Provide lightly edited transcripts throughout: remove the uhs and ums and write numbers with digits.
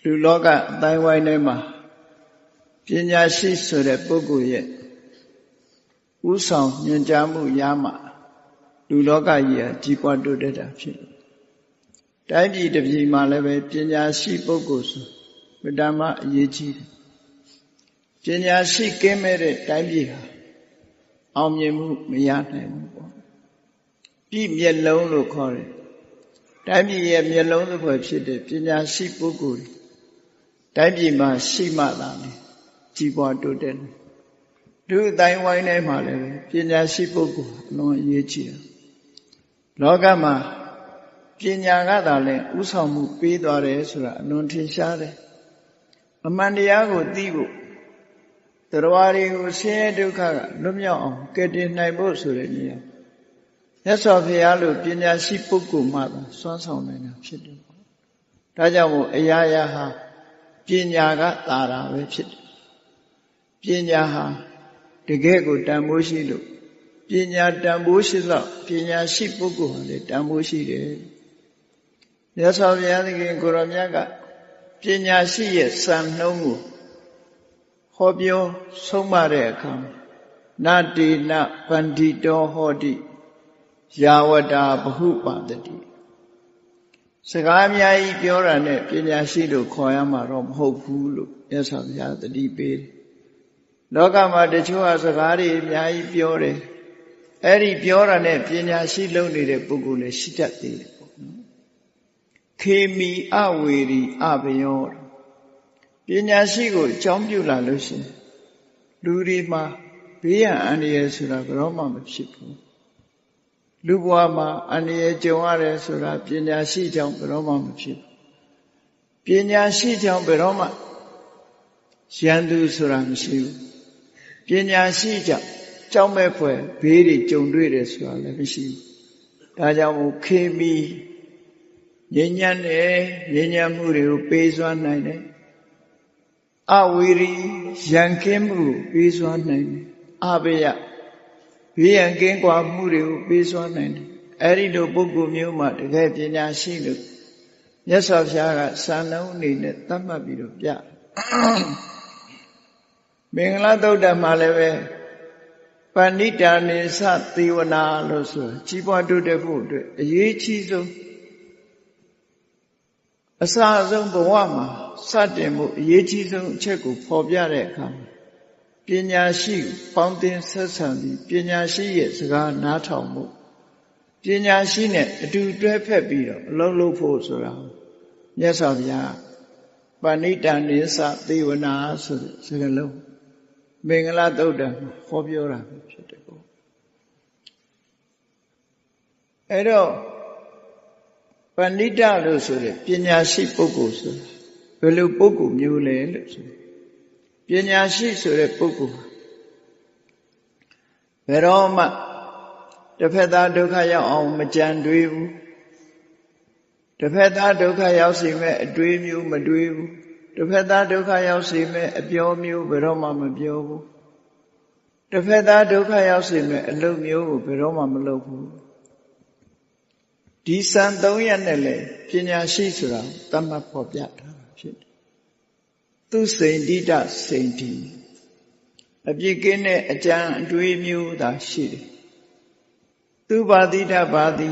လူလောကအတိုင်းဝိုင်းထဲမှာပညာရှိဆိုတဲ့ပုဂ္ဂိုလ်ရဲ့ဥဆောင်ညွှန်ကြားမှုရမှလူလောကကြီးဟာကြီးပွားတိုးတက်တာဖြစ်တယ်။တိုင်းပြည်တစ်ပြည်မှာလည်းပဲပညာရှိပုဂ္ဂိုလ်ဆိုမတ္တမအရေးကြီးတယ်။ပညာရှိကင်းမဲ့တဲ့တိုင်းပြည်ဟာအောင်မြင်မှုမရနိုင်ဘူးပေါ့။ပြည်မျက်လုံးလို့ခေါ်တယ်။တိုင်းပြည်ရဲ့မျက်လုံးတစ်ဖွဲ့ဖြစ်တဲ့ပညာရှိပုဂ္ဂိုလ်တိုင်းပြည်မှာရှိမှသာလေကြီးပွားတိုးတက်တယ်။လူအတိုင်းဝိုင်းထဲမှာလည်းပညာရှိပုဂ္ဂိုလ်အလွန်အရေးကြီးတယ်။လောကမှာပညာကသာလဲဥဆောင်မှုပေးသွားတယ်ဆိုတာအလွန်ထင်ရှားတယ်။အမှန်တရားကိုသိဖို့တရားတွေကိုဆင်းရဲဒုက္ခကလွတ်မြောက်အောင်ကယ်တင်နိုင်ဖို့ဆိုတဲ့နေရာမြတ်စွာဘုရားလိုပညာရှိပုဂ္ဂိုလ်မှသာစွမ်းဆောင်နိုင်တာဖြစ်တယ်ပေါ့။ဒါကြောင့်မို့အရာရာဟာပညာကသာတာပဲဖြစ်တယ်။ပညာဟာတကယ်ကိုတန်ဖိုးရှိလို့ပညာတန်ဖိုးရှိတော့ပညာရှိပုဂ္ဂိုလ်ဟာလည်းတန်ဖိုးရှိတယ်။မြတ်စွာဘုရားသခင်ကိုရောမြတ်ကပညာရှိရဲ့စံနှုန်းကိုဟောပြောဆုံးမတဲ့အခါနတေနပန္တိတောဟောတိယာဝတာဘဟုပါတတိစကားအများကြီးပြောတာနဲ့ပညာရှိလို့ခေါ်ရမှာတော့မဟုတ်ဘူးလို့မြတ်စွာဘုရားတတိပေးတယ်။လောကမှာတချို့ဟာစကားတွေအများကြီးပြောတယ်။အဲ့ဒီပြောတာနဲ့ပညာရှိလုပ်နေတဲ့ပုဂ္ဂိုလ်လည်းရှိတတ်သေးတယ်ပေါ့နော်။ခေမီအဝေရီအဘယောပညာရှိကိုအကြောင်းပြုလာလို့ရှိရင်လူတွေမှာဘေးရန်အန္တရာယ်ဆိုတာဘယ်တော့မှမဖြစ်ဘူး။လူဘဝမှာအန္တရာယ်ကြုံရတယ်ဆိုတာပညာရှိကြောင့်ဘယ်တော့မှမဖြစ်ဘူး။ပညာရှိကြောင့်ဘယ်တော့မှရန်သူဆိုတာမရှိဘူး။ပညာရှိကြောင့်ကြောက်မဲ့ဖွယ်ဘေးတွေကြုံတွေ့တယ်ဆိုတာလည်းမရှိဘူး။ဒါကြောင့်မို့ခေမီငြိမ်းချမ်းတယ်ငြိမ်းချမ်းမှုတွေကိုပေးစွမ်းနိုင်တယ်။အဝေရီရန်ကင်းမှုပေးစွမ်းနိုင်တယ်။အဘယဘေးရန်ကင်းကွာမှုတွေကိုပေးစွမ်းနိုင်တယ်။အဲဒီလိုပုဂ္ဂိုလ်မျိုးမှတကယ်ပညာရှိလို့မြတ်စွာဘုရားကစံနှုန်းအနေနဲ့သတ်မှတ်ပြီးတော့ပြမင်္ဂလာသုတ်တံမှာလည်းပဲပဏိတာနိသသေဝနာလို့ဆိုကြီးပွားတိုးတက်ဖို့အတွက်အရေးကြီးဆုံးအစအဆုံးဘဝမှာစတင်ဖို့အရေးကြီးဆုံးအချက်ကိုဖော်ပြတဲ့အခါပညာရှိပေါင်းသင်းဆက်ဆံပြီးပညာရှိရဲ့စကားနားထောင်မှုပညာရှိနဲ့အတူတွဲဖက်ပြီးတော့အလုပ်လုပ်ဖို့ဆိုတာမြတ်စွာဘုရားပဏိတာနိသသေဝနာဆိုတဲ့စကားလုံးမင်္ဂလာသုတ်တံဟောပြောတာဖြစ်တယ်ပေါ့အဲ့တော့ပဏိတလို့ဆိုတဲ့ပညာရှိပုဂ္ဂိုလ်ဆိုဘယ်လိုပုဂ္ဂိုလ်မျိုးလဲလို့ဆိုပညာရှိဆိုတဲ့ပုဂ္ဂိုလ်ဘယ်တော့မှတစ်ဖက်သားဒုက္ခရောက်အောင်မကြံတွေးဘူးတစ်ဖက်သားဒုက္ခရောက်စေမဲ့အတွေးမျိုးမတွေးဘူးတစ်ဖက်သားဒုက္ခရောက်စေမဲ့အပြောမျိုးဘယ်တော့မှမပြောဘူးတစ်ဖက်သားဒုက္ခရောက်စေမဲ့အလုပ်မျိုးကိုဘယ်တော့မှမလုပ်ဘူးဒီစံ၃ရက်နဲ့လေပညာရှိဆိုတာသတ်မှတ်ဖော်ပြထားတာဖြစ်တယ်သူစိန်တိတစိန်တိအပြစ်ကင်းတဲ့အကြံအတွေးမျိုးသာရှိတယ်သူဘာတိတဘာတိ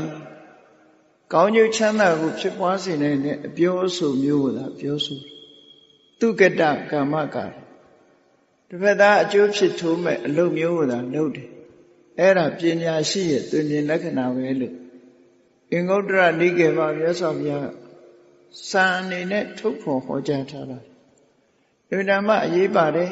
ကောင်းကျိုးချမ်းသာကိုဖြစ်ပွားစေနိုင်တဲ့အပြောအဆိုမျိုးကိုသာပြောဆိုသူကတကမ္မကာတစ်ဖက်သားအကျိုးဖြစ်ထိုးမဲ့အလုပ်မျိုးကိုသာလုပ်တယ်အဲ့ဒါပညာရှိရဲ့သွင်ပြင်လက္ခဏာပဲလို့အင်္ဂုတ္တရနိကေမှာမြတ်စွာဘုရားစံအနေနဲ့ထုတ်ဖော်ဟောကြားထားတာအမှန်တမ်းအရေးပါတယ်